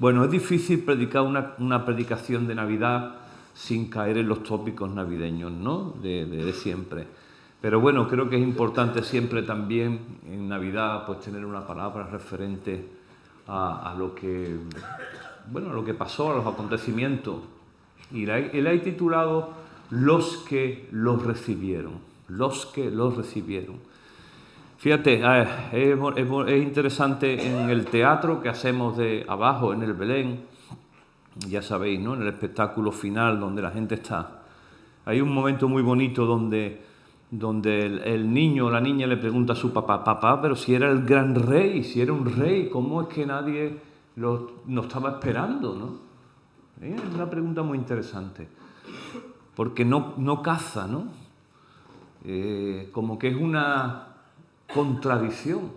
Bueno, es difícil predicar una predicación de Navidad sin caer en los tópicos navideños, ¿no? De siempre. Pero bueno, creo que es importante siempre también en Navidad pues tener una palabra referente a lo que, bueno, a lo que pasó, a los acontecimientos. Y la he titulado Los que los recibieron. Los que los recibieron. Fíjate, es interesante en el teatro que hacemos de abajo, en el Belén, ya sabéis, ¿no? En el espectáculo final donde la gente está. Hay un momento muy bonito donde el niño o la niña le pregunta a su papá, papá, pero si era el gran rey, si era un rey, ¿cómo es que nadie nos estaba esperando, ¿no? Es una pregunta muy interesante, porque no caza, ¿no? Como que es una contradicción.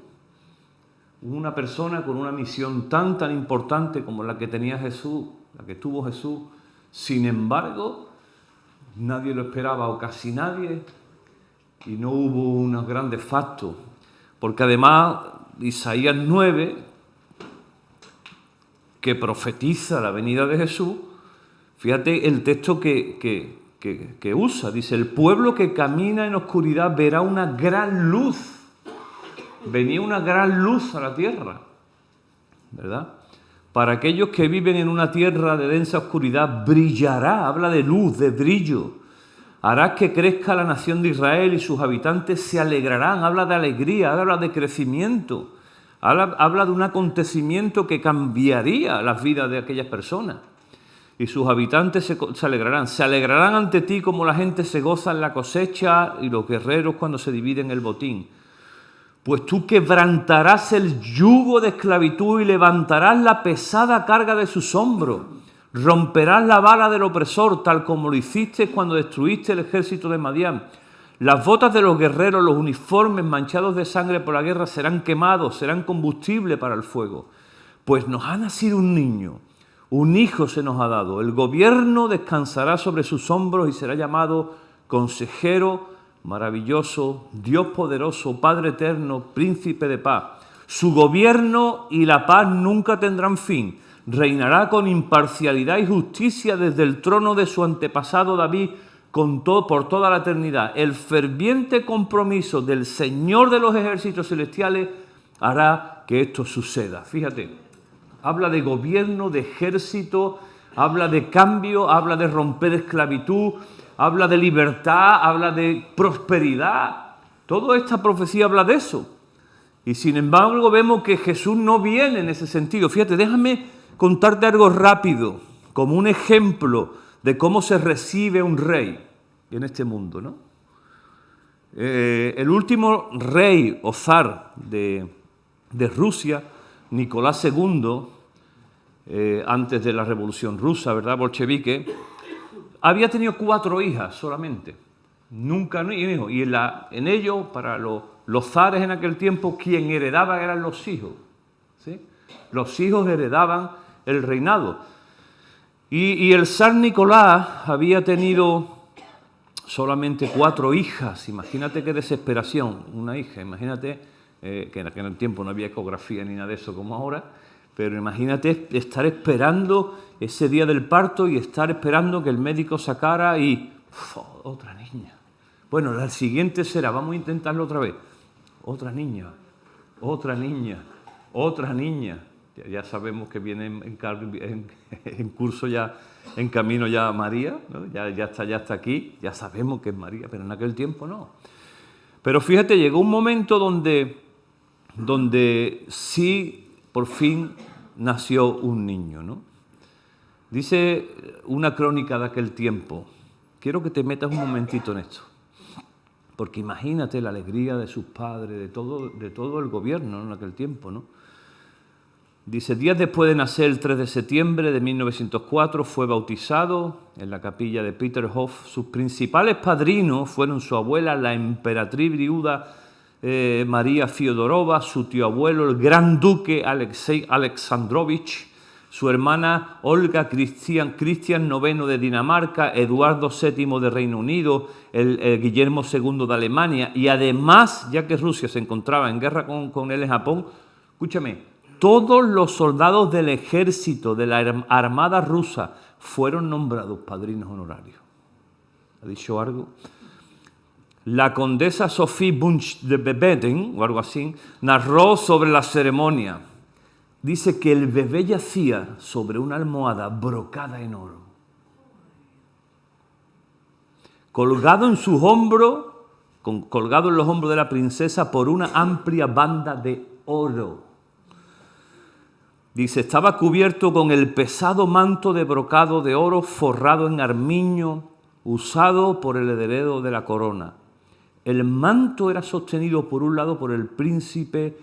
Una persona con una misión tan importante como la que tenía Jesús, la que tuvo Jesús, sin embargo, nadie lo esperaba o casi nadie, y no hubo unos grandes factos, porque además Isaías 9, que profetiza la venida de Jesús, fíjate el texto que usa, dice, el pueblo que camina en oscuridad verá una gran luz. Venía una gran luz a la tierra, ¿verdad? Para aquellos que viven en una tierra de densa oscuridad, brillará, habla de luz, de brillo. Hará que crezca la nación de Israel y sus habitantes se alegrarán. Habla de alegría, habla de crecimiento, habla de un acontecimiento que cambiaría las vidas de aquellas personas. Y sus habitantes se alegrarán. Se alegrarán ante ti como la gente se goza en la cosecha y los guerreros cuando se dividen el botín. Pues tú quebrantarás el yugo de esclavitud y levantarás la pesada carga de sus hombros. Romperás la vara del opresor, tal como lo hiciste cuando destruiste el ejército de Madián. Las botas de los guerreros, los uniformes manchados de sangre por la guerra serán quemados, serán combustible para el fuego. Pues nos ha nacido un niño, un hijo se nos ha dado. El gobierno descansará sobre sus hombros y será llamado Consejero Maravilloso, Dios poderoso, Padre eterno, Príncipe de paz. Su gobierno y la paz nunca tendrán fin. Reinará con imparcialidad y justicia desde el trono de su antepasado David por toda la eternidad. El ferviente compromiso del Señor de los ejércitos celestiales hará que esto suceda. Fíjate, habla de gobierno, de ejército, habla de cambio, habla de romper esclavitud, habla de libertad, habla de prosperidad. Toda esta profecía habla de eso. Y sin embargo vemos que Jesús no viene en ese sentido. Fíjate, déjame contarte algo rápido, como un ejemplo de cómo se recibe un rey en este mundo, ¿no? El último rey o zar de Rusia, Nicolás II, antes de la Revolución Rusa, ¿verdad?, bolchevique, había tenido 4 hijas solamente, nunca hijos. Y en ello, para los zares en aquel tiempo, quien heredaba eran los hijos, ¿sí? Los hijos heredaban el reinado. Y el zar Nicolás había tenido solamente 4 hijas. Imagínate qué desesperación, una hija. Imagínate que en aquel tiempo no había ecografía ni nada de eso como ahora. Pero imagínate estar esperando ese día del parto y estar esperando que el médico sacara y... otra niña. Bueno, la siguiente será, vamos a intentarlo otra vez. Otra niña, otra niña, otra niña. Ya sabemos que viene en curso ya, en camino ya María, ¿no? Ya está aquí, ya sabemos que es María, pero en aquel tiempo no. Pero fíjate, llegó un momento donde sí... por fin nació un niño, ¿no? Dice una crónica de aquel tiempo. Quiero que te metas un momentito en esto. Porque imagínate la alegría de sus padres, de todo el gobierno, ¿no?, en aquel tiempo, ¿no? Dice, días después de nacer, el 3 de septiembre de 1904, fue bautizado en la capilla de Peterhof. Sus principales padrinos fueron su abuela, la emperatriz viuda María Fiodorova, su tío abuelo, el gran duque Alexei Alexandrovich, su hermana Olga Cristian IX de Dinamarca, Eduardo VII de Reino Unido, el Guillermo II de Alemania, y además, ya que Rusia se encontraba en guerra con él en Japón, escúchame, Todos los soldados del ejército de la armada rusa fueron nombrados padrinos honorarios. ¿Ha dicho algo? La condesa Sophie Bunch de Bebeden, o algo así, narró sobre la ceremonia. Dice que el bebé yacía sobre una almohada brocada en oro. Colgado en sus hombros, colgado en los hombros de la princesa por una amplia banda de oro. Dice, estaba cubierto con el pesado manto de brocado de oro forrado en armiño, usado por el heredero de la corona. El manto era sostenido por un lado por el príncipe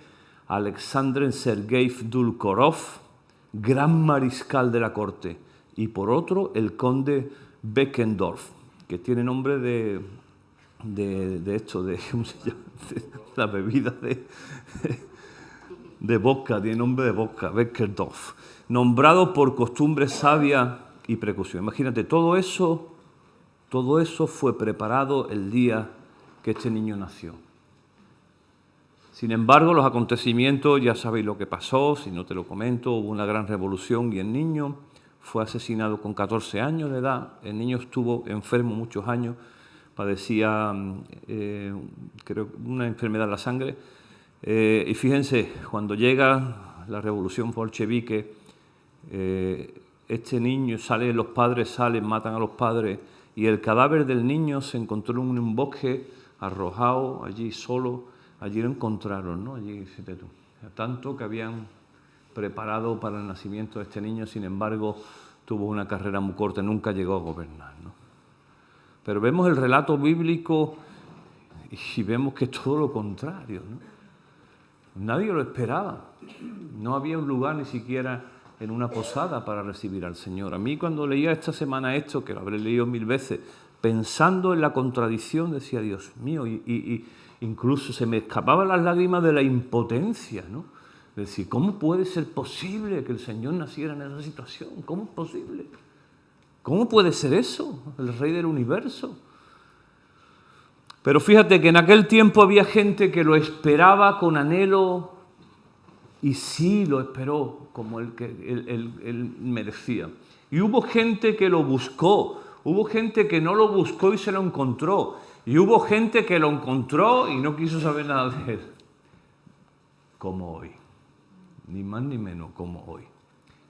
Alexander Sergeyev Dulkorov, gran mariscal de la corte, y por otro el conde Beckendorf, que tiene nombre de ¿cómo se llama? De la bebida de vodka, tiene nombre de vodka, Beckendorf, nombrado por costumbre sabia y precaución. Imagínate, todo eso fue preparado el día que este niño nació. Sin embargo, los acontecimientos, ya sabéis lo que pasó, si no te lo comento, hubo una gran revolución y el niño fue asesinado con 14 años de edad. El niño estuvo enfermo muchos años, padecía creo, una enfermedad en la sangre. Y fíjense, cuando llega la revolución bolchevique, este niño los padres salen, matan a los padres, y el cadáver del niño se encontró en un bosque arrojado allí solo. Allí lo encontraron, ¿no? Allí, fíjate tú. Tanto que habían preparado para el nacimiento de este niño, sin embargo, tuvo una carrera muy corta, nunca llegó a gobernar, ¿no? Pero vemos el relato bíblico y vemos que es todo lo contrario, ¿no? Nadie lo esperaba. No había un lugar ni siquiera en una posada para recibir al Señor. A mí cuando leía esta semana esto, que lo habré leído 1000 veces, pensando en la contradicción, decía, Dios mío, y incluso se me escapaban las lágrimas de la impotencia, ¿no? Es decir, ¿cómo puede ser posible que el Señor naciera en esa situación? ¿Cómo es posible? ¿Cómo puede ser eso? El Rey del Universo. Pero fíjate que en aquel tiempo había gente que lo esperaba con anhelo y sí lo esperó como él merecía. Y hubo gente que lo buscó, hubo gente que no lo buscó y se lo encontró. Y hubo gente que lo encontró y no quiso saber nada de él. Como hoy. Ni más ni menos como hoy.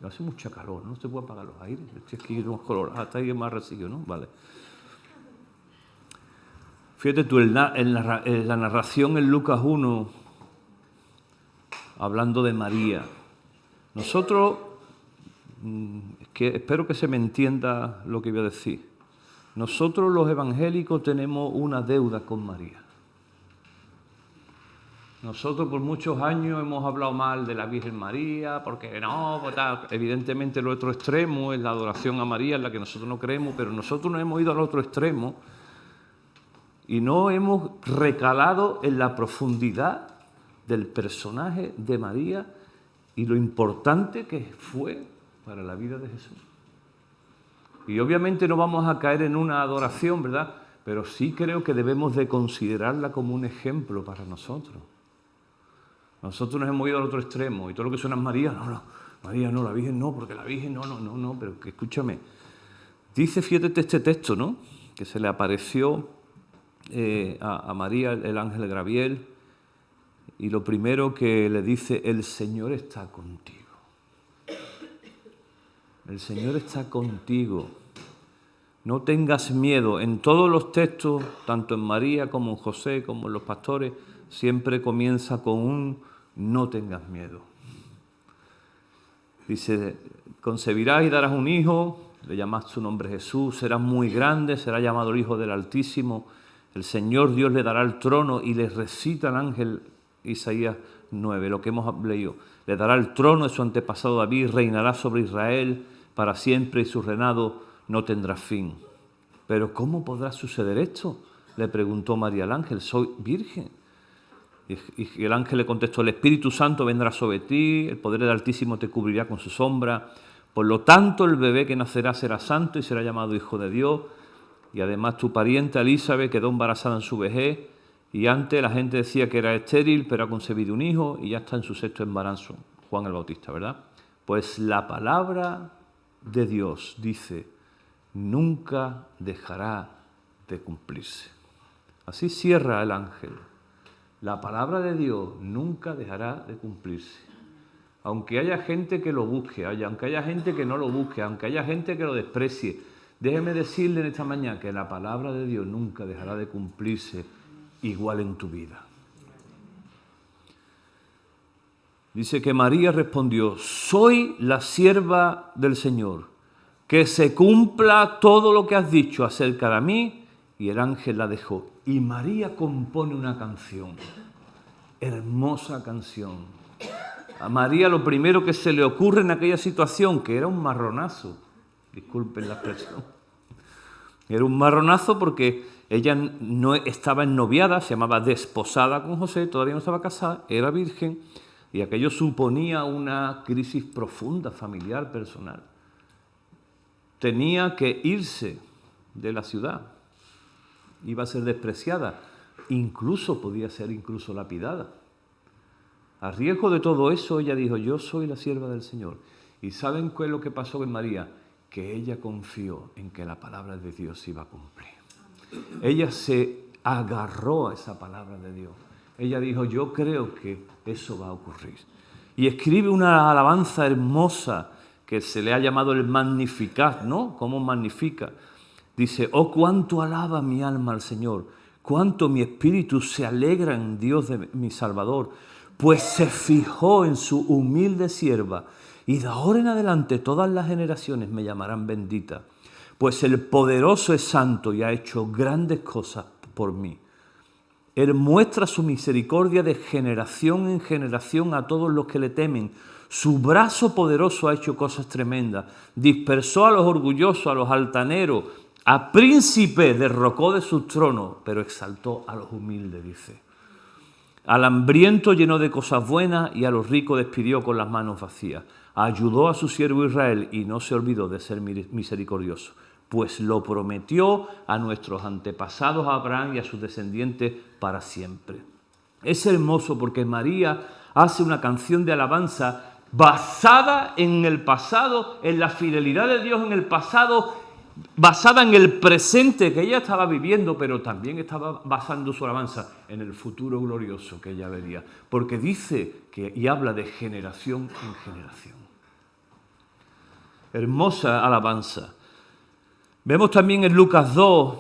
Hace mucha calor, no se puede apagar los aires. Estoy aquí en unos colores, hasta ahí más resillo, ¿no? Vale. Fíjate tú, en la narración en Lucas 1, hablando de María. Nosotros, espero que se me entienda lo que voy a decir. Nosotros los evangélicos tenemos una deuda con María. Nosotros por muchos años hemos hablado mal de la Virgen María, porque no, pues tal. Evidentemente el otro extremo es la adoración a María, en la que nosotros no creemos, pero nosotros nos hemos ido al otro extremo y no hemos recalado en la profundidad del personaje de María y lo importante que fue para la vida de Jesús. Y obviamente no vamos a caer en una adoración, ¿verdad? Pero sí creo que debemos de considerarla como un ejemplo para nosotros. Nosotros nos hemos ido al otro extremo y todo lo que suena es María, no, María no, la Virgen no, porque la Virgen no, pero que escúchame. Dice, fíjate este texto, ¿no? Que se le apareció a María el ángel Gabriel y lo primero que le dice, el Señor está contigo. El Señor está contigo. No tengas miedo. En todos los textos, tanto en María como en José, como en los pastores, siempre comienza con un no tengas miedo. Dice, concebirás y darás un hijo, le llamas su nombre Jesús, será muy grande, será llamado el Hijo del Altísimo. El Señor Dios le dará el trono y le recita el ángel Isaías 9, lo que hemos leído. Le dará el trono de su antepasado David, reinará sobre Israel para siempre y su reinado no tendrá fin. ¿Pero cómo podrá suceder esto?, le preguntó María al ángel, soy virgen. Y el ángel le contestó, el Espíritu Santo vendrá sobre ti, el poder del Altísimo te cubrirá con su sombra. Por lo tanto, el bebé que nacerá será santo y será llamado Hijo de Dios. Y además tu pariente Elizabeth quedó embarazada en su vejez y antes la gente decía que era estéril, pero ha concebido un hijo y ya está en su 6º embarazo. Juan el Bautista, ¿verdad? Pues la palabra de Dios, dice, nunca dejará de cumplirse. Así cierra el ángel. La palabra de Dios nunca dejará de cumplirse. Aunque haya gente que lo busque, aunque haya gente que no lo busque, aunque haya gente que lo desprecie, déjeme decirle en esta mañana que la palabra de Dios nunca dejará de cumplirse igual en tu vida. Dice que María respondió, soy la sierva del Señor, que se cumpla todo lo que has dicho acerca de mí. Y el ángel la dejó. Y María compone una canción, hermosa canción. A María lo primero que se le ocurre en aquella situación, que era un marronazo, disculpen la expresión, era un marronazo porque ella no estaba ennoviada, se llamaba desposada con José, todavía no estaba casada, era virgen, y aquello suponía una crisis profunda, familiar, personal. Tenía que irse de la ciudad, iba a ser despreciada, incluso podía ser lapidada. A riesgo de todo eso, ella dijo, yo soy la sierva del Señor. ¿Y saben qué es lo que pasó con María? Que ella confió en que la palabra de Dios se iba a cumplir. Ella se agarró a esa palabra de Dios. Ella dijo, yo creo que eso va a ocurrir. Y escribe una alabanza hermosa que se le ha llamado el Magnificat, ¿no? ¿Cómo magnifica? Dice, oh, cuánto alaba mi alma al Señor, cuánto mi espíritu se alegra en Dios de mi Salvador, pues se fijó en su humilde sierva, y de ahora en adelante todas las generaciones me llamarán bendita, pues el poderoso es santo y ha hecho grandes cosas por mí. Él muestra su misericordia de generación en generación a todos los que le temen. Su brazo poderoso ha hecho cosas tremendas. Dispersó a los orgullosos, a los altaneros, a príncipes derrocó de su trono, pero exaltó a los humildes, dice. Al hambriento llenó de cosas buenas y a los ricos despidió con las manos vacías. Ayudó a su siervo Israel y no se olvidó de ser misericordioso, pues lo prometió a nuestros antepasados, a Abraham y a sus descendientes para siempre. Es hermoso porque María hace una canción de alabanza basada en el pasado, en la fidelidad de Dios en el pasado, basada en el presente que ella estaba viviendo, pero también estaba basando su alabanza en el futuro glorioso que ella vería, porque dice que, y habla de generación en generación. Hermosa alabanza. Vemos también en Lucas 2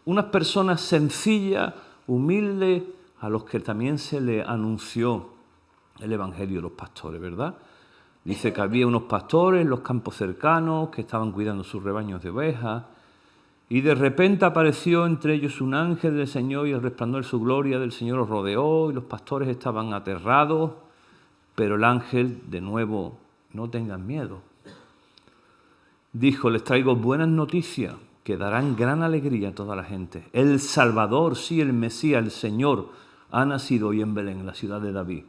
unas personas sencillas, humildes, a los que también se le anunció el Evangelio de los pastores, ¿verdad? Dice que había unos pastores en los campos cercanos que estaban cuidando sus rebaños de ovejas y de repente apareció entre ellos un ángel del Señor y el resplandor de su gloria del Señor los rodeó y los pastores estaban aterrados, pero el ángel, de nuevo, no tengan miedo. Dijo, les traigo buenas noticias que darán gran alegría a toda la gente. El Salvador, sí, el Mesías, el Señor, ha nacido hoy en Belén, en la ciudad de David.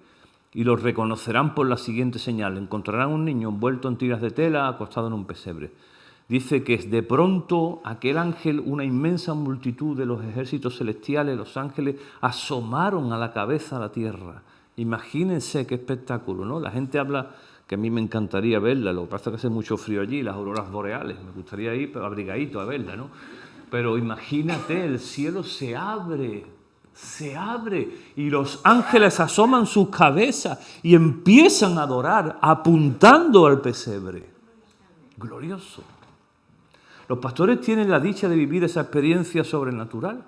Y los reconocerán por la siguiente señal. Encontrarán un niño envuelto en tiras de tela, acostado en un pesebre. Dice que de pronto aquel ángel, una inmensa multitud de los ejércitos celestiales, los ángeles, asomaron a la cabeza a la tierra. Imagínense qué espectáculo, ¿no? La gente habla, que a mí me encantaría verla, lo que pasa es que hace mucho frío allí, las auroras boreales, me gustaría ir abrigadito a verla, ¿no? Pero imagínate, el cielo se abre y los ángeles asoman sus cabezas y empiezan a adorar apuntando al pesebre. Glorioso. Los pastores tienen la dicha de vivir esa experiencia sobrenatural.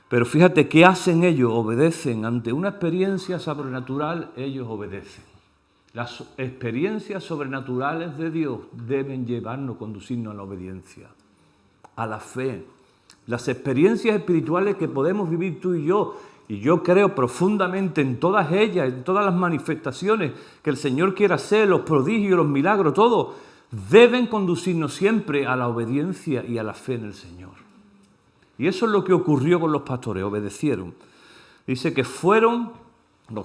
Pero fíjate, ¿qué hacen ellos? Obedecen. Ante una experiencia sobrenatural, ellos obedecen. Las experiencias sobrenaturales de Dios deben llevarnos, conducirnos a la obediencia, a la fe. Las experiencias espirituales que podemos vivir tú y yo creo profundamente en todas ellas, en todas las manifestaciones que el Señor quiere hacer, los prodigios, los milagros, todo, deben conducirnos siempre a la obediencia y a la fe en el Señor. Y eso es lo que ocurrió con los pastores, obedecieron. Dice que fueron,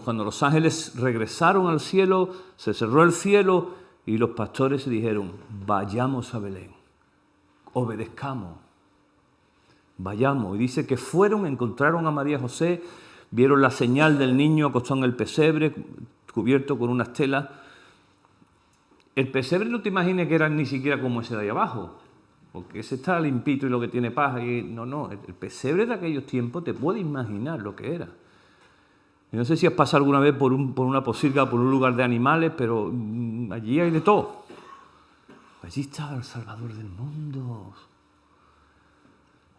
cuando los ángeles regresaron al cielo, se cerró el cielo y los pastores dijeron, vayamos a Belén, obedezcamos. Vayamos. Y dice que fueron, encontraron a María y José, vieron la señal del niño acostado en el pesebre, cubierto con unas telas. El pesebre no te imagines que era ni siquiera como ese de ahí abajo, porque ese está limpito y lo que tiene paja. No, el pesebre de aquellos tiempos te puedes imaginar lo que era. Y no sé si has pasado alguna vez por una posilga, por un lugar de animales, pero allí hay de todo. Allí estaba el Salvador del mundo.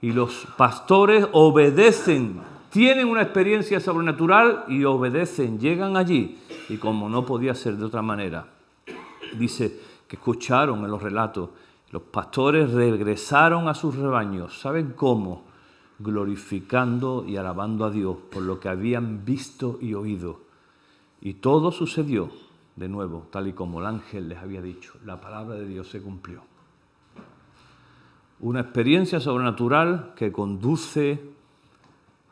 Y los pastores obedecen, tienen una experiencia sobrenatural y obedecen, llegan allí. Y como no podía ser de otra manera, dice que escucharon en los relatos, los pastores regresaron a sus rebaños. ¿Saben cómo? Glorificando y alabando a Dios por lo que habían visto y oído. Y todo sucedió de nuevo, tal y como el ángel les había dicho. La palabra de Dios se cumplió. Una experiencia sobrenatural que conduce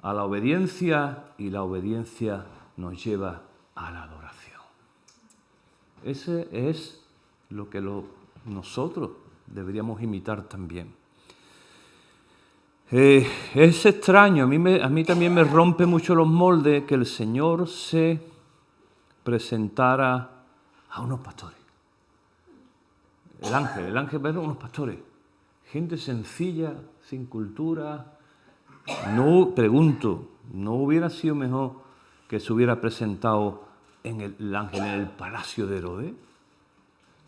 a la obediencia y la obediencia nos lleva a la adoración. Ese es lo que nosotros deberíamos imitar también. Es extraño, a mí también me rompe mucho los moldes que el Señor se presentara a unos pastores. El ángel era unos pastores. Gente sencilla, sin cultura. No, pregunto, ¿no hubiera sido mejor que se hubiera presentado el ángel en el palacio de Herodes?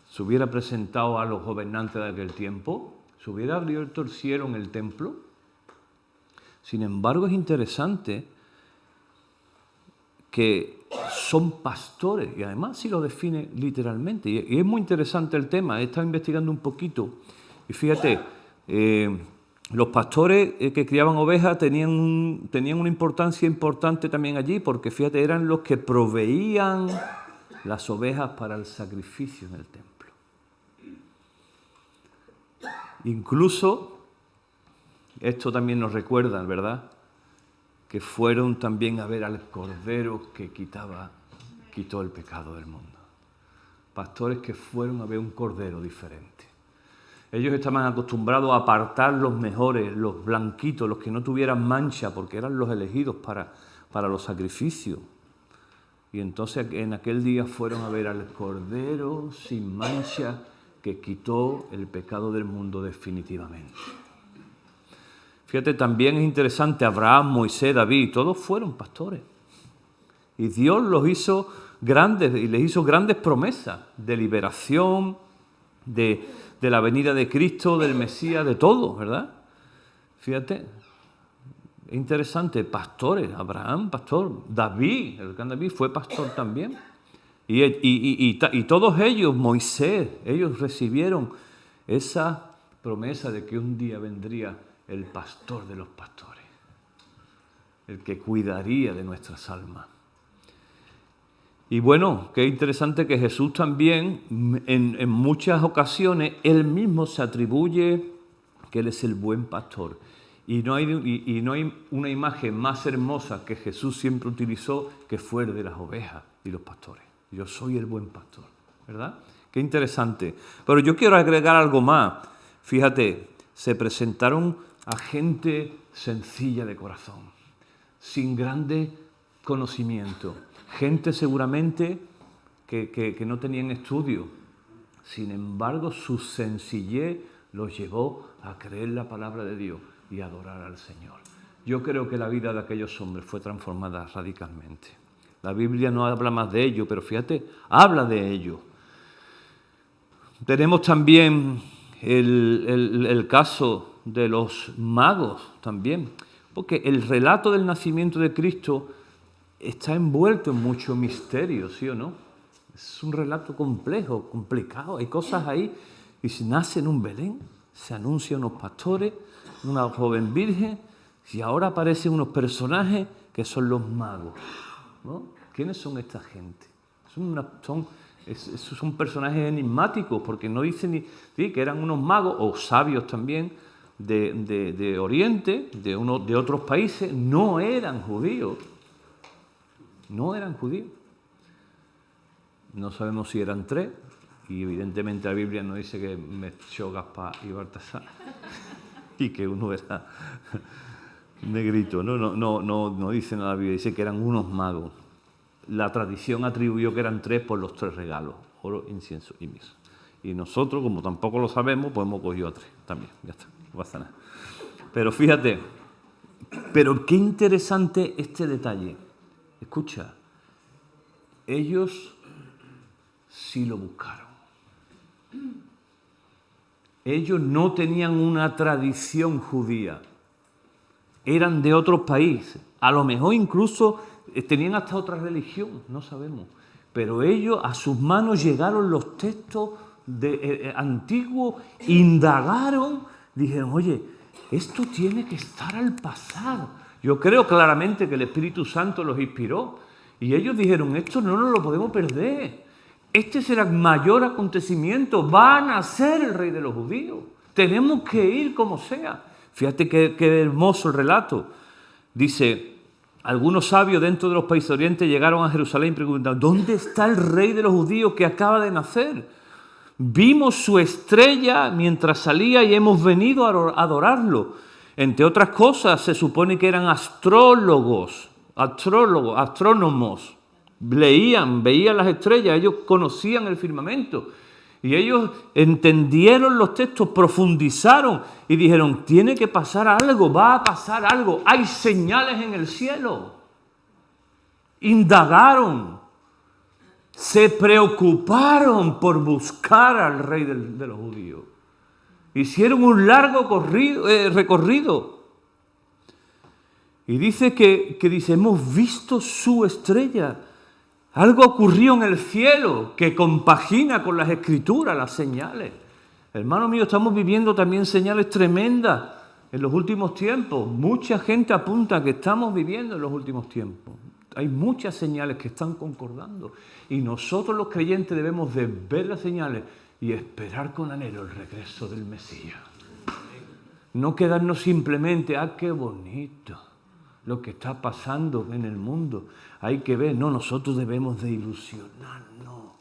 ¿Se hubiera presentado a los gobernantes de aquel tiempo? ¿Se hubiera abierto el cielo en el templo? Sin embargo, es interesante que son pastores, y además sí lo define literalmente. Y es muy interesante el tema, he estado investigando un poquito. Y fíjate, los pastores que criaban ovejas tenían una importancia importante también allí, porque fíjate, eran los que proveían las ovejas para el sacrificio en el templo. Incluso, esto también nos recuerda, ¿verdad?, que fueron también a ver al Cordero que quitó el pecado del mundo. Pastores que fueron a ver un Cordero diferente. Ellos estaban acostumbrados a apartar los mejores, los blanquitos, los que no tuvieran mancha, porque eran los elegidos para los sacrificios. Y entonces en aquel día fueron a ver al Cordero sin mancha que quitó el pecado del mundo definitivamente. Fíjate, también es interesante, Abraham, Moisés, David, todos fueron pastores. Y Dios los hizo grandes, y les hizo grandes promesas de liberación, de la venida de Cristo, del Mesías, de todo, ¿verdad? Fíjate, es interesante, pastores, Abraham, pastor, David, el gran David fue pastor también. Y todos ellos, Moisés, ellos recibieron esa promesa de que un día vendría el pastor de los pastores, el que cuidaría de nuestras almas. Y bueno, qué interesante que Jesús también, en muchas ocasiones, él mismo se atribuye que él es el buen pastor. Y no hay una imagen más hermosa que Jesús siempre utilizó que fue el de las ovejas y los pastores. Yo soy el buen pastor, ¿verdad? Qué interesante. Pero yo quiero agregar algo más. Fíjate, se presentaron a gente sencilla de corazón, sin grandes conocimientos, gente seguramente que no tenían estudio. Sin embargo, su sencillez los llevó a creer la palabra de Dios y a adorar al Señor. Yo creo que la vida de aquellos hombres fue transformada radicalmente. La Biblia no habla más de ello, pero fíjate, habla de ello. Tenemos también el caso de los magos también, porque el relato del nacimiento de Cristo está envuelto en mucho misterio, ¿sí o no? Es un relato complejo, complicado, hay cosas ahí, y se nace en un Belén, se anuncian unos pastores, una joven virgen, y ahora aparecen unos personajes que son los magos, ¿no? ¿Quiénes son esta gente? Son personajes enigmáticos, porque no dicen ni que eran unos magos, o sabios también, de Oriente, de otros países, no eran judíos. No eran judíos. No sabemos si eran tres, y evidentemente la Biblia no dice que Melchor, Gaspar y Baltasar, y que uno era negrito. No dice nada la Biblia, dice que eran unos magos. la tradición atribuyó que eran 3 por los 3 regalos, oro, incienso y mirra. Y nosotros, como tampoco lo sabemos, pues hemos cogido a 3 también, ya está, no pasa nada. Pero fíjate, pero qué interesante este detalle. Escucha, ellos sí lo buscaron. Ellos no tenían una tradición judía, eran de otros países, a lo mejor incluso tenían hasta otra religión, no sabemos. Pero ellos, a sus manos llegaron los textos antiguos, indagaron, dijeron, oye, esto tiene que estar al pasar. Yo creo claramente que el Espíritu Santo los inspiró y ellos dijeron, esto no nos lo podemos perder. Este será el mayor acontecimiento, va a nacer el rey de los judíos. Tenemos que ir como sea. Fíjate qué hermoso el relato. Dice, algunos sabios dentro de los países de Oriente llegaron a Jerusalén y preguntaron, ¿dónde está el rey de los judíos que acaba de nacer? Vimos su estrella mientras salía y hemos venido a adorarlo. Entre otras cosas, se supone que eran astrónomos. Veían las estrellas, ellos conocían el firmamento. Y ellos entendieron los textos, profundizaron y dijeron, tiene que pasar algo, va a pasar algo, hay señales en el cielo. Indagaron, se preocuparon por buscar al rey de los judíos. Hicieron un largo recorrido. Y dice que hemos visto su estrella. Algo ocurrió en el cielo que compagina con las escrituras, las señales. Hermano mío, estamos viviendo también señales tremendas en los últimos tiempos. Mucha gente apunta que estamos viviendo en los últimos tiempos. Hay muchas señales que están concordando. Y nosotros los creyentes debemos de ver las señales y esperar con anhelo el regreso del Mesías. No quedarnos simplemente, qué bonito lo que está pasando en el mundo. Hay que ver, no, nosotros debemos de ilusionarnos.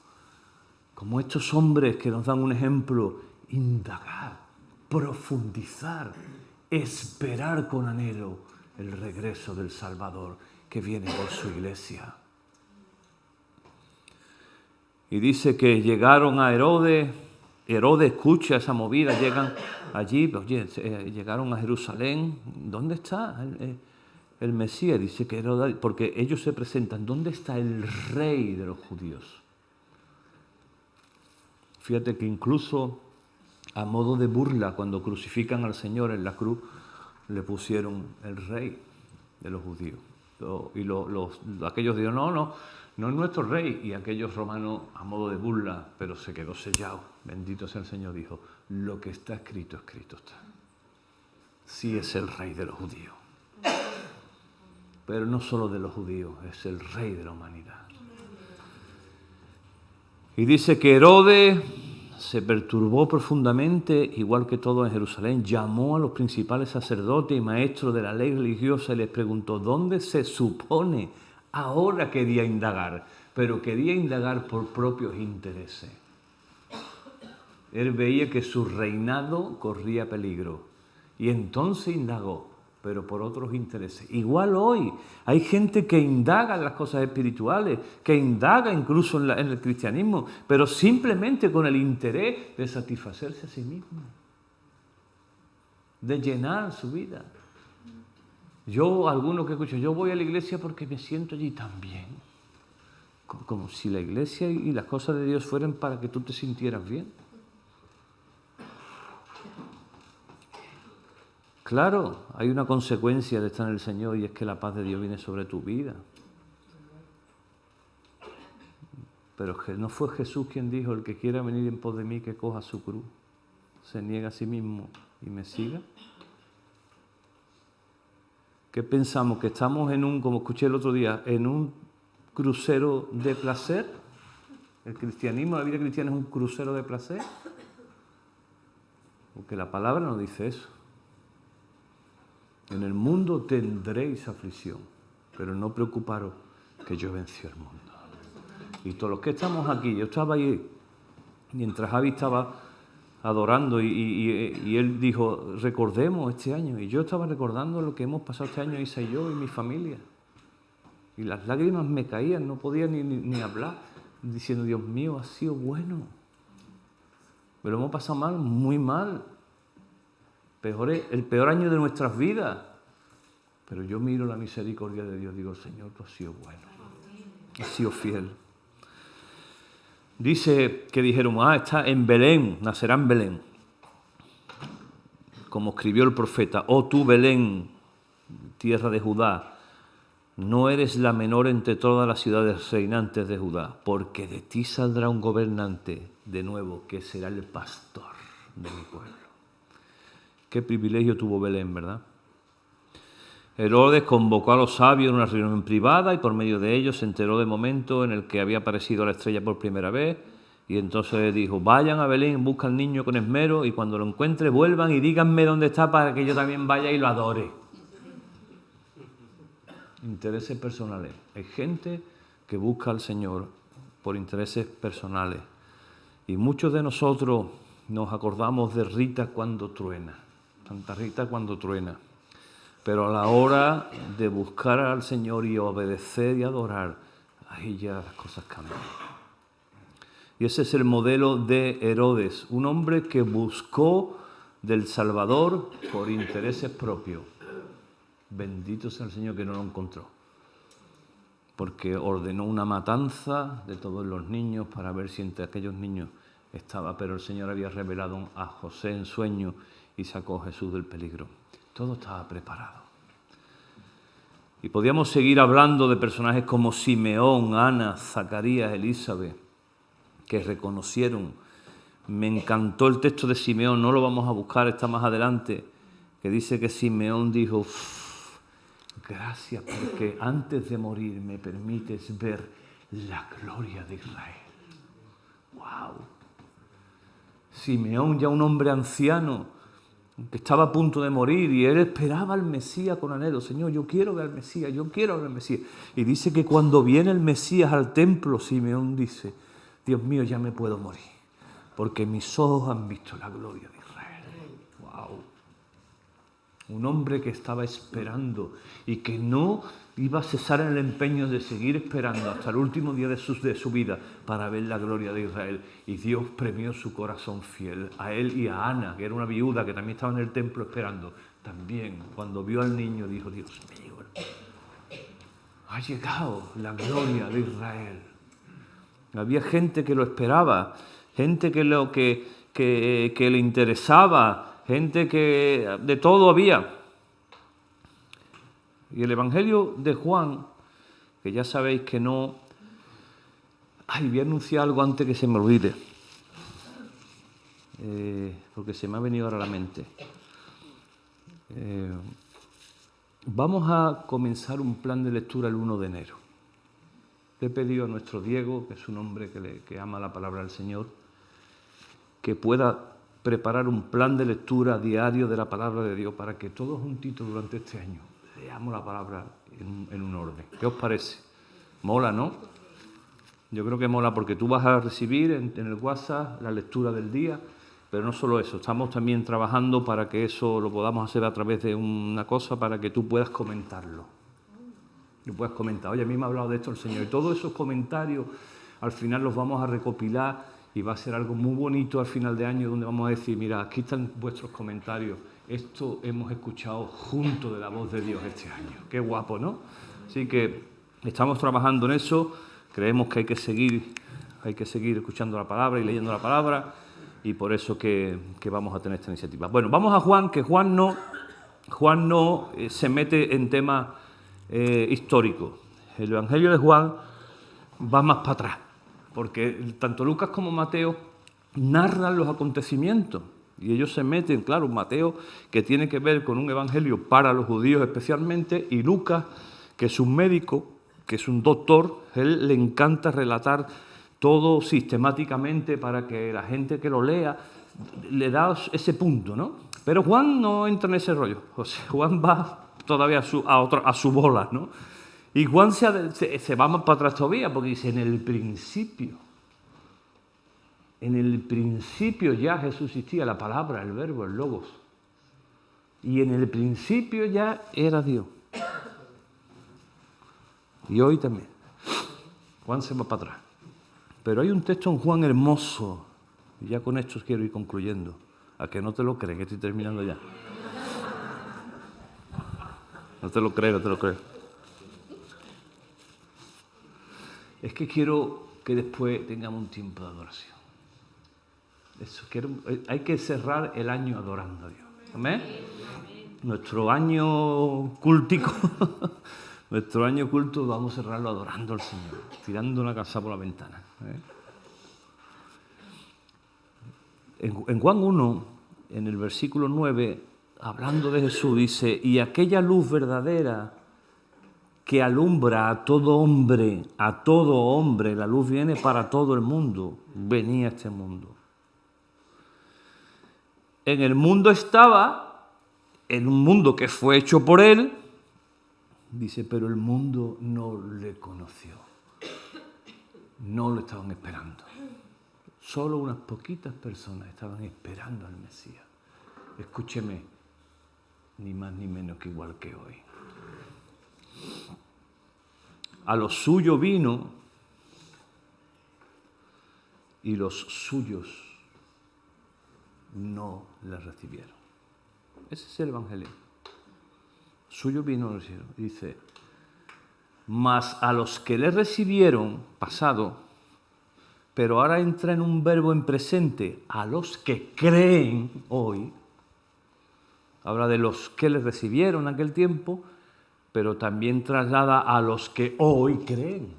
Como estos hombres que nos dan un ejemplo, indagar, profundizar, esperar con anhelo el regreso del Salvador que viene por su iglesia. Y dice que llegaron a Herodes. Herodes escucha esa movida, llegan allí, oye, llegaron a Jerusalén. ¿Dónde está el Mesías? Dice que Herodes, porque ellos se presentan, ¿dónde está el rey de los judíos? Fíjate que incluso a modo de burla, cuando crucifican al Señor en la cruz, le pusieron el rey de los judíos. Y aquellos dijeron, no es nuestro rey. Y aquellos romanos, a modo de burla, pero se quedó sellado. Bendito sea el Señor, dijo, lo que está escrito, escrito está. Sí es el rey de los judíos. Pero no solo de los judíos, es el rey de la humanidad. Y dice que Herodes se perturbó profundamente, igual que todo en Jerusalén, llamó a los principales sacerdotes y maestros de la ley religiosa y les preguntó, ¿dónde se supone? Ahora quería indagar, pero quería indagar por propios intereses. Él veía que su reinado corría peligro y entonces indagó, pero por otros intereses. Igual hoy hay gente que indaga en las cosas espirituales, que indaga incluso en el cristianismo, pero simplemente con el interés de satisfacerse a sí mismo, de llenar su vida. Algunos que escucho, yo voy a la iglesia porque me siento allí tan bien. Como si la iglesia y las cosas de Dios fueran para que tú te sintieras bien. Claro, hay una consecuencia de estar en el Señor y es que la paz de Dios viene sobre tu vida. Pero no fue Jesús quien dijo, el que quiera venir en pos de mí, que coja su cruz, se niegue a sí mismo y me siga. ¿Qué pensamos? ¿Que estamos como escuché el otro día, en un crucero de placer? ¿El cristianismo, la vida cristiana es un crucero de placer? Porque la palabra nos dice eso. En el mundo tendréis aflicción, pero no preocuparos que yo vencí el mundo. Y todos los que estamos aquí, yo estaba ahí, mientras Javi estaba adorando y él dijo, recordemos este año. Y yo estaba recordando lo que hemos pasado este año, Isa y yo y mi familia. Y las lágrimas me caían, no podía ni hablar, diciendo, Dios mío, ha sido bueno. Me lo hemos pasado mal, muy mal. El peor año de nuestras vidas. Pero yo miro la misericordia de Dios, digo, Señor, tú has sido bueno. Has sido fiel. Dice que dijeron, está en Belén, nacerá en Belén. Como escribió el profeta, oh tú Belén, tierra de Judá, no eres la menor entre todas las ciudades reinantes de Judá, porque de ti saldrá un gobernante de nuevo, que será el pastor de mi pueblo. Qué privilegio tuvo Belén, ¿verdad? Herodes convocó a los sabios en una reunión privada y por medio de ellos se enteró del momento en el que había aparecido la estrella por primera vez. Y entonces dijo, vayan a Belén, busca al niño con esmero y cuando lo encuentre vuelvan y díganme dónde está para que yo también vaya y lo adore. Intereses personales. Hay gente que busca al Señor por intereses personales. Y muchos de nosotros nos acordamos de Rita cuando truena. Santa Rita cuando truena. Pero a la hora de buscar al Señor y obedecer y adorar, ahí ya las cosas cambian. Y ese es el modelo de Herodes, un hombre que buscó del Salvador por intereses propios. Bendito sea el Señor que no lo encontró, porque ordenó una matanza de todos los niños para ver si entre aquellos niños estaba, pero el Señor había revelado a José en sueño y sacó a Jesús del peligro. Todo estaba preparado. Y podíamos seguir hablando de personajes como Simeón, Ana, Zacarías, Elizabeth, que reconocieron. Me encantó el texto de Simeón, no lo vamos a buscar, está más adelante, que dice que Simeón dijo, gracias porque antes de morir me permites ver la gloria de Israel. ¡Wow! Simeón, ya un hombre anciano, que estaba a punto de morir y él esperaba al Mesías con anhelo. Señor, yo quiero ver al Mesías, yo quiero ver al Mesías. Y dice que cuando viene el Mesías al templo, Simeón dice, Dios mío, ya me puedo morir, porque mis ojos han visto la gloria de Israel. ¡Wow! Un hombre que estaba esperando y que no iba a cesar en el empeño de seguir esperando hasta el último día de su vida para ver la gloria de Israel. Y Dios premió su corazón fiel. A él y a Ana, que era una viuda que también estaba en el templo esperando. También, cuando vio al niño, dijo, Dios mío, ha llegado la gloria de Israel. Había gente que lo esperaba, gente que le interesaba, gente que de todo había. Y el Evangelio de Juan, que ya sabéis que no... voy a anunciar algo antes que se me olvide, porque se me ha venido ahora a la mente. Vamos a comenzar un plan de lectura el 1 de enero. Le he pedido a nuestro Diego, que es un hombre que ama la palabra del Señor, que pueda preparar un plan de lectura diario de la palabra de Dios para que todos juntitos durante este año leamos la palabra en un orden. ¿Qué os parece? Mola, ¿no? Yo creo que mola porque tú vas a recibir en el WhatsApp la lectura del día, pero no solo eso, estamos también trabajando para que eso lo podamos hacer a través de una cosa para que tú puedas comentarlo. Lo puedes comentar, oye, a mí me ha hablado de esto el Señor. Y todos esos comentarios al final los vamos a recopilar y va a ser algo muy bonito al final de año donde vamos a decir, mira, aquí están vuestros comentarios. Esto hemos escuchado junto de la voz de Dios este año. Qué guapo, ¿no? Así que estamos trabajando en eso. Creemos que hay que seguir escuchando la palabra y leyendo la palabra y por eso que vamos a tener esta iniciativa. Bueno, vamos a Juan, que Juan no se mete en temas histórico. El Evangelio de Juan va más para atrás, porque tanto Lucas como Mateo narran los acontecimientos y ellos se meten, claro, Mateo, que tiene que ver con un evangelio para los judíos especialmente, y Lucas, que es un médico, que es un doctor, él le encanta relatar todo sistemáticamente para que la gente que lo lea le da ese punto, ¿no? Pero Juan no entra en ese rollo, o sea, Juan va todavía a su bola, ¿no? Y Juan se va más para atrás todavía, porque dice, en el principio ya Jesús existía, la palabra, el verbo, el logos. Y en el principio ya era Dios. Y hoy también. Juan se va para atrás. Pero hay un texto en Juan hermoso, y ya con esto quiero ir concluyendo. A que no te lo crees, que estoy terminando ya. No te lo creo, no te lo creo. Es que quiero que después tengamos un tiempo de adoración. Eso, hay que cerrar el año adorando a Dios. ¿Amén? Nuestro año cultico, nuestro año culto vamos a cerrarlo adorando al Señor, tirando una casa por la ventana. En Juan 1, en el versículo 9, hablando de Jesús, dice, y aquella luz verdadera que alumbra a todo hombre, la luz viene para todo el mundo, venía a este mundo. En el mundo estaba, en un mundo que fue hecho por él, dice, pero el mundo no le conoció, no lo estaban esperando. Solo unas poquitas personas estaban esperando al Mesías. Escúcheme, ni más ni menos que igual que hoy. A los suyos vino y los suyos no le recibieron. Ese es el Evangelio. Suyo vino y no lo recibieron. Dice, mas a los que le recibieron, pasado, pero ahora entra en un verbo en presente, a los que creen hoy, habla de los que le recibieron en aquel tiempo, pero también traslada a los que hoy creen.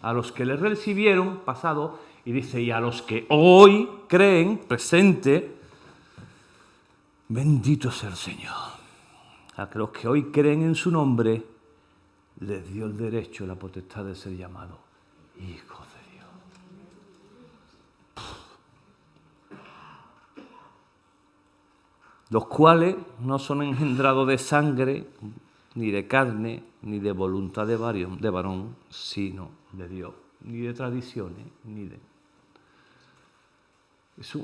A los que le recibieron, pasado, y dice, y a los que hoy creen, presente, bendito sea el Señor. A los que hoy creen en su nombre, les dio el derecho, la potestad de ser llamados hijos de Dios. Los cuales no son engendrados de sangre, ni de carne, ni de voluntad de varón, sino de Dios. Ni de tradiciones, ni de...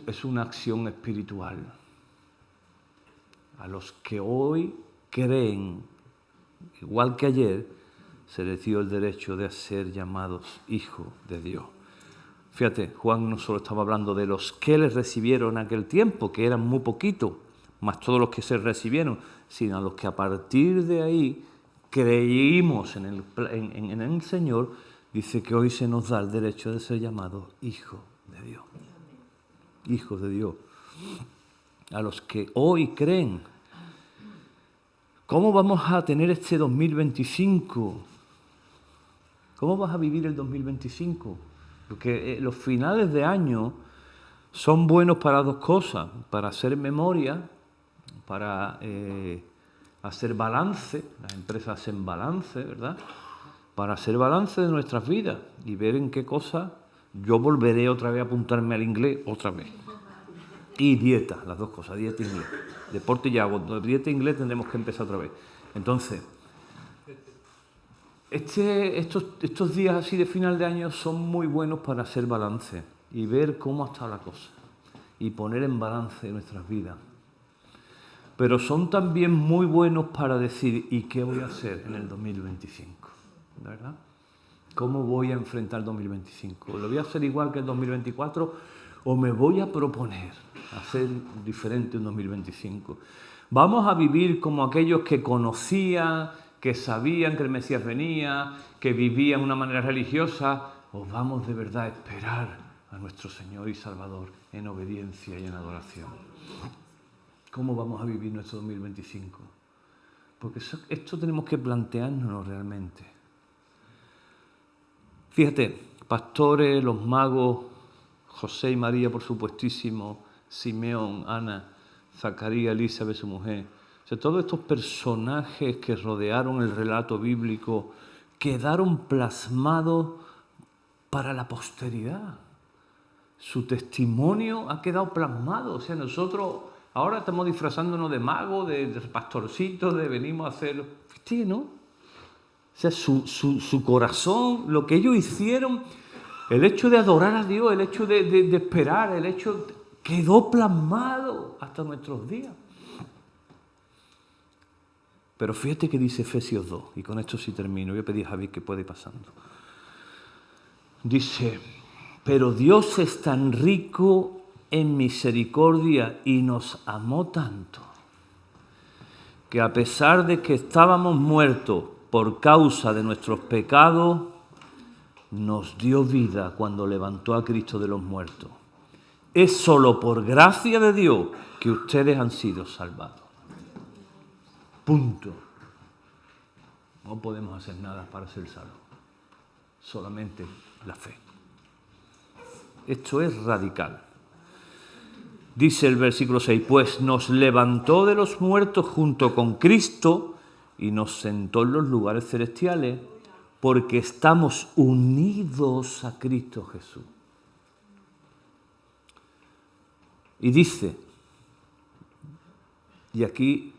Es una acción espiritual. A los que hoy creen, igual que ayer, se les dio el derecho de ser llamados hijos de Dios. Fíjate, Juan no solo estaba hablando de los que les recibieron en aquel tiempo, que eran muy poquitos, más todos los que se recibieron, sino a los que a partir de ahí creímos en el Señor, dice que hoy se nos da el derecho de ser llamados hijos de Dios. Hijos de Dios. A los que hoy creen. ¿Cómo vamos a tener este 2025? ¿Cómo vas a vivir el 2025? Porque los finales de año son buenos para dos cosas, para hacer memoria, para hacer balance, las empresas hacen balance, ¿verdad? Para hacer balance de nuestras vidas y ver en qué cosas yo volveré otra vez a apuntarme al inglés, otra vez. Y dieta, las dos cosas, dieta e inglés. Deporte ya hago, dieta e inglés tendremos que empezar otra vez. Entonces, estos días así de final de año son muy buenos para hacer balance y ver cómo ha estado la cosa y poner en balance nuestras vidas. Pero son también muy buenos para decir, ¿y qué voy a hacer en el 2025? ¿Verdad? ¿Cómo voy a enfrentar el 2025? ¿Lo voy a hacer igual que el 2024 o me voy a proponer hacer diferente en 2025? ¿Vamos a vivir como aquellos que conocían, que sabían que el Mesías venía, que vivían de una manera religiosa? ¿O vamos de verdad a esperar a nuestro Señor y Salvador en obediencia y en adoración? ¿Cómo vamos a vivir nuestro 2025? Porque esto tenemos que planteárnoslo realmente. Fíjate, pastores, los magos, José y María, por supuestísimo, Simeón, Ana, Zacarías, Elizabeth, su mujer. O sea, todos estos personajes que rodearon el relato bíblico quedaron plasmados para la posteridad. Su testimonio ha quedado plasmado. O sea, nosotros ahora estamos disfrazándonos de magos, de pastorcitos, de venimos a hacer... Sí, ¿no? O sea, su corazón, lo que ellos hicieron, el hecho de adorar a Dios, el hecho de esperar, el hecho quedó plasmado hasta nuestros días. Pero fíjate que dice Efesios 2, y con esto sí termino. Voy a pedir a Javi que pueda ir pasando. Dice, pero Dios es tan rico en misericordia y nos amó tanto, que a pesar de que estábamos muertos por causa de nuestros pecados, nos dio vida cuando levantó a Cristo de los muertos. Es solo por gracia de Dios que ustedes han sido salvados. Punto. No podemos hacer nada para ser salvos. Solamente la fe. Esto es radical. Dice el versículo 6, pues nos levantó de los muertos junto con Cristo y nos sentó en los lugares celestiales porque estamos unidos a Cristo Jesús. Y dice, y aquí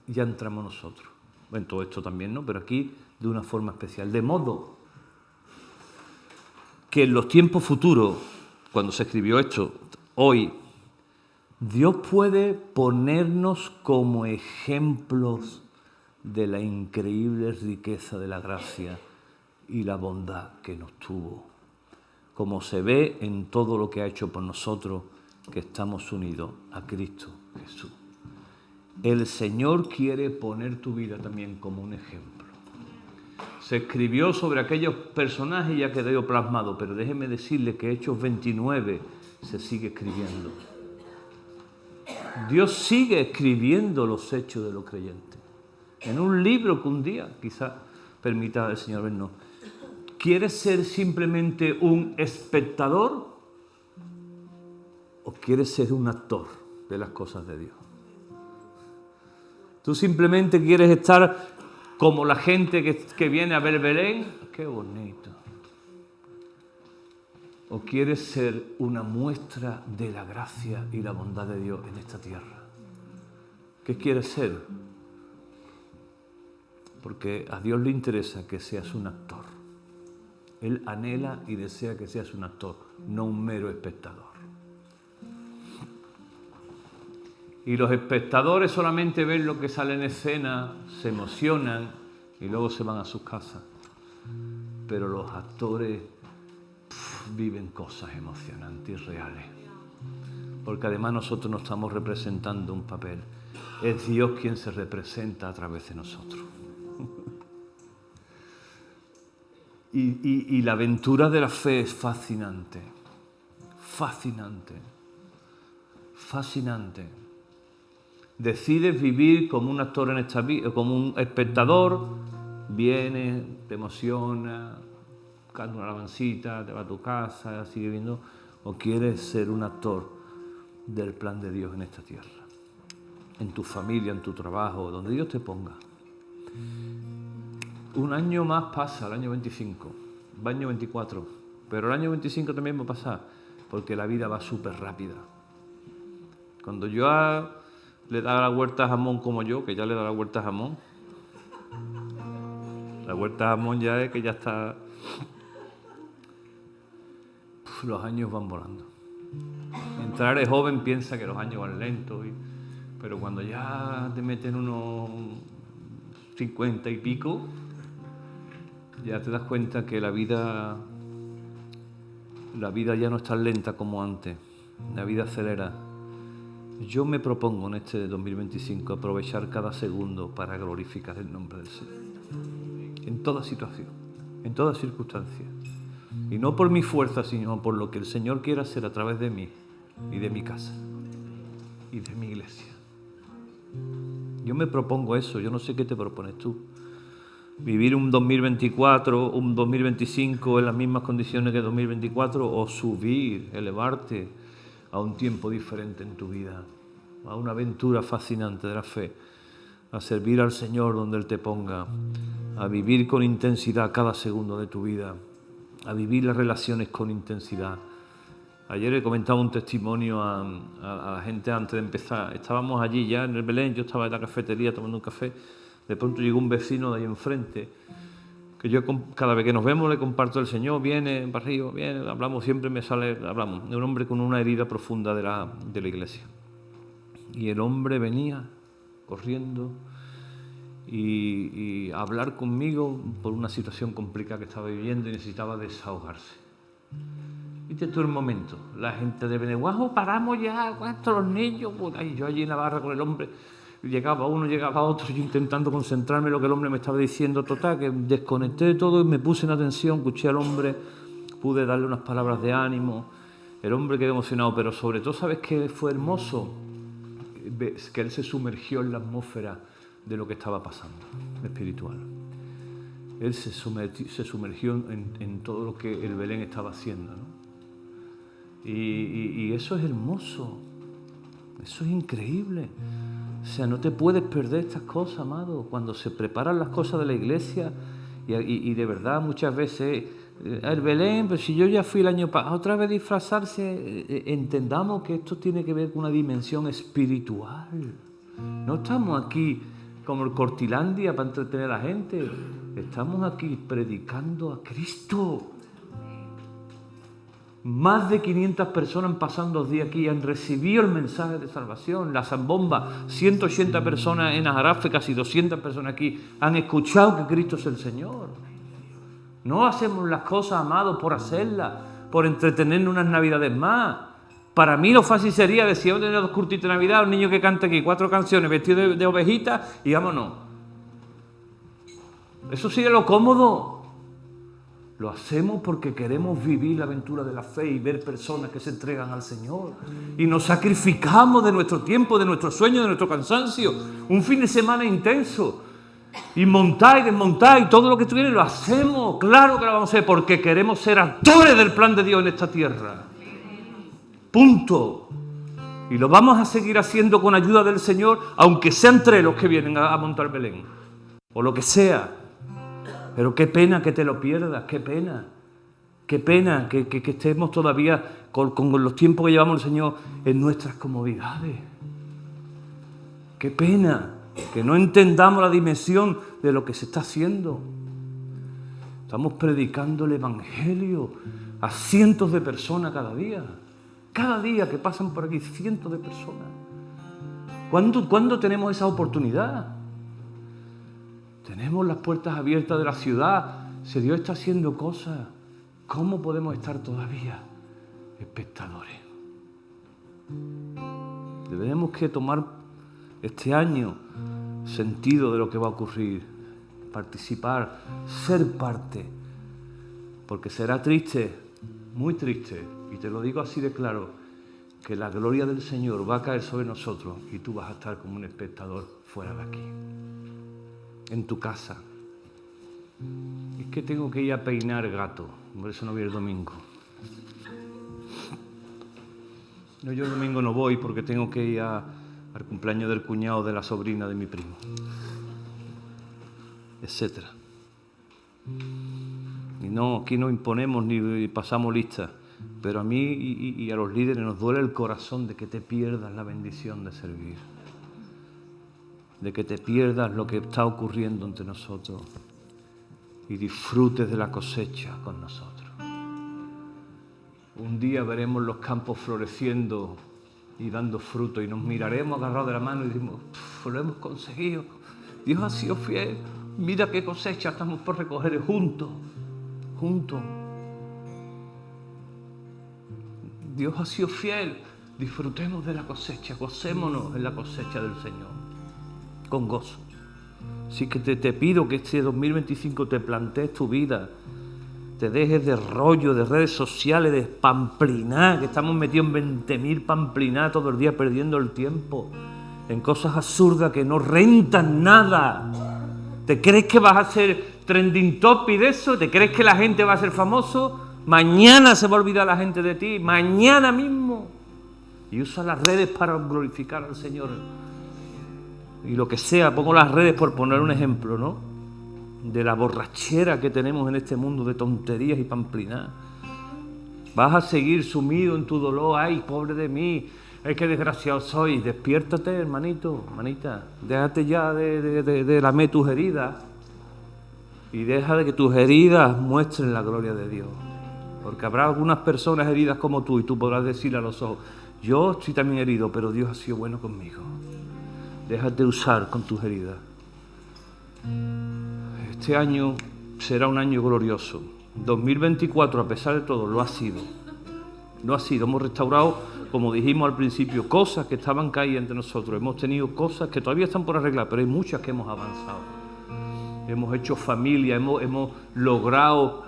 ya entramos nosotros, en todo esto también, ¿no? Pero aquí de una forma especial, de modo que en los tiempos futuros, cuando se escribió esto, hoy, Dios puede ponernos como ejemplos de la increíble riqueza de la gracia y la bondad que nos tuvo, como se ve en todo lo que ha hecho por nosotros, que estamos unidos a Cristo Jesús. El Señor quiere poner tu vida también como un ejemplo. Se escribió sobre aquellos personajes y ya quedó plasmado, pero déjeme decirle que Hechos 29 se sigue escribiendo. Dios sigue escribiendo los hechos de los creyentes. En un libro que un día quizá permita el Señor vernos. ¿Quieres ser simplemente un espectador o quieres ser un actor de las cosas de Dios? ¿Tú simplemente quieres estar como la gente que viene a ver Belén? ¡Qué bonito! ¿O quieres ser una muestra de la gracia y la bondad de Dios en esta tierra? ¿Qué quieres ser? Porque a Dios le interesa que seas un actor. Él anhela y desea que seas un actor, no un mero espectador. Y los espectadores solamente ven lo que sale en escena, se emocionan y luego se van a sus casas. Pero los actores viven cosas emocionantes y reales. Porque además nosotros no estamos representando un papel. Es Dios quien se representa a través de nosotros. Y la aventura de la fe es fascinante. Fascinante. Fascinante. Decides vivir como un actor en esta vida, como un espectador, vienes, te emociona, canta una alabancita, te va a tu casa, sigue viendo, o quieres ser un actor del plan de Dios en esta tierra, en tu familia, en tu trabajo, donde Dios te ponga. Un año más pasa, el año 25, el año 24, pero el año 25 también va a pasar, porque la vida va súper rápida. Cuando yo le da la vuelta a jamón como yo, que ya le da la vuelta a jamón. La vuelta a jamón ya es que ya está. Los años van volando. Mientras eres joven piensa que los años van lentos, pero cuando ya te meten unos 50 y pico, ya te das cuenta que la vida ya no es tan lenta como antes. La vida acelera. Yo me propongo en este 2025 aprovechar cada segundo para glorificar el nombre del Señor. En toda situación, en toda circunstancia. Y no por mi fuerza, sino por lo que el Señor quiera hacer a través de mí y de mi casa y de mi iglesia. Yo me propongo eso, yo no sé qué te propones tú. Vivir un 2024, un 2025 en las mismas condiciones que 2024 o subir, elevarte a un tiempo diferente en tu vida, a una aventura fascinante de la fe, a servir al Señor donde Él te ponga, a vivir con intensidad cada segundo de tu vida, a vivir las relaciones con intensidad. Ayer he comentado un testimonio a la gente antes de empezar. Estábamos allí ya en el Belén, yo estaba en la cafetería tomando un café, de pronto llegó un vecino de ahí enfrente, que yo cada vez que nos vemos le comparto el Señor, viene, barrio, viene, hablamos, siempre me sale, hablamos, de un hombre con una herida profunda de la iglesia. Y el hombre venía corriendo y hablar conmigo por una situación complicada que estaba viviendo y necesitaba desahogarse. Viste tú el momento, la gente de Beneguajo, paramos ya, ¿cuántos los niños? Ay, yo allí en la barra con el hombre, llegaba uno, llegaba otro, yo intentando concentrarme en lo que el hombre me estaba diciendo, total, que desconecté de todo y me puse en atención, escuché al hombre, pude darle unas palabras de ánimo, el hombre quedó emocionado, pero sobre todo, ¿sabes qué fue hermoso? Que él se sumergió en la atmósfera de lo que estaba pasando, espiritual. Él se sumergió en todo lo que el Belén estaba haciendo, ¿no? Y eso es hermoso, eso es increíble. O sea, no te puedes perder estas cosas, amado. Cuando se preparan las cosas de la iglesia y de verdad muchas veces, el Belén, pero si yo ya fui el año pasado, otra vez disfrazarse, entendamos que esto tiene que ver con una dimensión espiritual. No estamos aquí como el Cortilandia para entretener a la gente, estamos aquí predicando a Cristo. Más de 500 personas han pasado 2 días aquí, han recibido el mensaje de salvación. La Zambomba, 180 personas en Ajarafe, casi 200 personas aquí, han escuchado que Cristo es el Señor. No hacemos las cosas, amados, por hacerlas, por entretenernos unas navidades más. Para mí lo fácil sería decir, vamos a tener 2 curtitos de Navidad, un niño que canta aquí 4 canciones, vestido de ovejita y vámonos. Eso sería lo cómodo. Lo hacemos porque queremos vivir la aventura de la fe y ver personas que se entregan al Señor. Y nos sacrificamos de nuestro tiempo, de nuestro sueño, de nuestro cansancio. Un fin de semana intenso. Y montar y desmontar y todo lo que tú quieres lo hacemos. Claro que lo vamos a hacer porque queremos ser actores del plan de Dios en esta tierra. Punto. Y lo vamos a seguir haciendo con ayuda del Señor, aunque sean 3 los que vienen a montar Belén. O lo que sea. Pero qué pena que te lo pierdas, qué pena que estemos todavía con los tiempos que llevamos el Señor en nuestras comodidades. Qué pena que no entendamos la dimensión de lo que se está haciendo. Estamos predicando el Evangelio a cientos de personas cada día. Cada día que pasan por aquí cientos de personas. ¿Cuándo tenemos esa oportunidad? Tenemos las puertas abiertas de la ciudad. Si Dios está haciendo cosas, ¿cómo podemos estar todavía espectadores? Debemos que tomar este año sentido de lo que va a ocurrir, participar, ser parte, porque será triste, muy triste, y te lo digo así de claro, que la gloria del Señor va a caer sobre nosotros y tú vas a estar como un espectador fuera de aquí. En tu casa. Es que tengo que ir a peinar gato, por eso no voy el domingo. No, yo el domingo no voy porque tengo que ir al cumpleaños del cuñado de la sobrina de mi primo, etcétera. Y no, aquí no imponemos ni pasamos listas, pero a mí y a los líderes nos duele el corazón de que te pierdas la bendición de servir. De que te pierdas lo que está ocurriendo entre nosotros y disfrutes de la cosecha con nosotros. Un día veremos los campos floreciendo y dando fruto y nos miraremos agarrados de la mano y diremos, lo hemos conseguido, Dios ha sido fiel, mira qué cosecha estamos por recoger juntos. Dios ha sido fiel, disfrutemos de la cosecha, gocémonos en la cosecha del Señor. Con gozo. Así que te pido que este 2025 te plantees tu vida, te dejes de rollo, de redes sociales, de pamplinar, que estamos metidos en 20.000 pamplinar todo el día perdiendo el tiempo, en cosas absurdas que no rentan nada. ¿Te crees que vas a ser trending topic de eso? ¿Te crees que la gente va a ser famoso? Mañana se va a olvidar la gente de ti, mañana mismo. Y usa las redes para glorificar al Señor. Y lo que sea, pongo las redes por poner un ejemplo, ¿no? De la borrachera que tenemos en este mundo de tonterías y pamplinar. Vas a seguir sumido en tu dolor. Ay, pobre de mí, ay, qué desgraciado soy. Despiértate, hermanito, hermanita. Déjate ya de lamer tus heridas y deja de que tus heridas muestren la gloria de Dios. Porque habrá algunas personas heridas como tú y tú podrás decirle a los ojos, yo estoy también herido, pero Dios ha sido bueno conmigo. Déjate usar con tus heridas. Este año será un año glorioso. 2024, a pesar de todo, lo ha sido. Lo ha sido. Hemos restaurado, como dijimos al principio, cosas que estaban caídas entre nosotros. Hemos tenido cosas que todavía están por arreglar, pero hay muchas que hemos avanzado. Hemos hecho familia, hemos logrado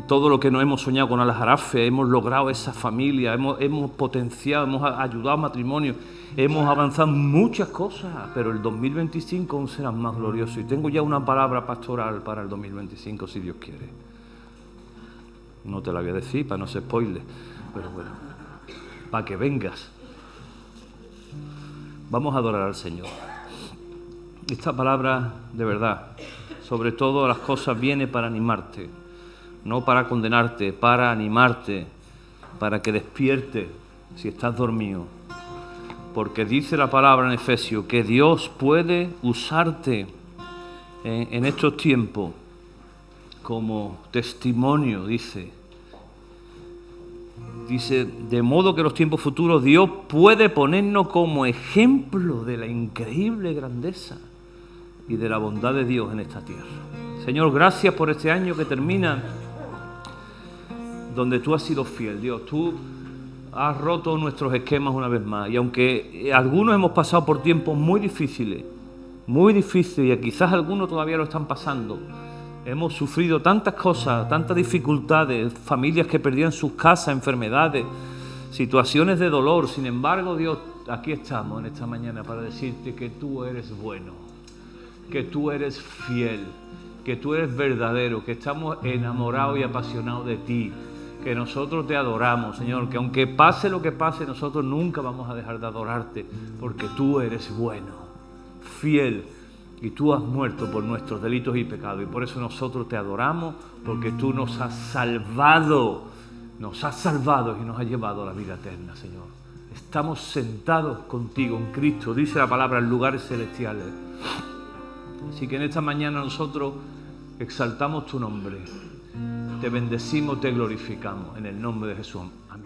todo lo que nos hemos soñado con Aljarafe, hemos logrado esa familia, hemos potenciado, hemos ayudado a matrimonios, hemos avanzado muchas cosas, pero el 2025 aún será más glorioso. Y tengo ya una palabra pastoral para el 2025, si Dios quiere. No te la voy a decir para no ser spoiler, pero bueno, para que vengas. Vamos a adorar al Señor. Esta palabra, de verdad, sobre todo las cosas, viene para animarte, no para condenarte, para animarte, para que despierte si estás dormido. Porque dice la palabra en Efesios que Dios puede usarte en estos tiempos como testimonio, dice, de modo que en los tiempos futuros Dios puede ponernos como ejemplo de la increíble grandeza y de la bondad de Dios en esta tierra. Señor, gracias por este año que termina, donde tú has sido fiel, Dios. Tú has roto nuestros esquemas una vez más. Y aunque algunos hemos pasado por tiempos muy difíciles, y quizás algunos todavía lo están pasando, hemos sufrido tantas cosas, tantas dificultades, familias que perdían sus casas, enfermedades, situaciones de dolor. Sin embargo, Dios, aquí estamos en esta mañana para decirte que tú eres bueno, que tú eres fiel, que tú eres verdadero, que estamos enamorados y apasionados de ti, que nosotros te adoramos, Señor, que aunque pase lo que pase, nosotros nunca vamos a dejar de adorarte, porque tú eres bueno, fiel, y tú has muerto por nuestros delitos y pecados, y por eso nosotros te adoramos, porque tú nos has salvado y nos has llevado a la vida eterna, Señor. Estamos sentados contigo en Cristo, dice la palabra, en lugares celestiales. Así que en esta mañana nosotros exaltamos tu nombre, te bendecimos, te glorificamos, en el nombre de Jesús. Amén.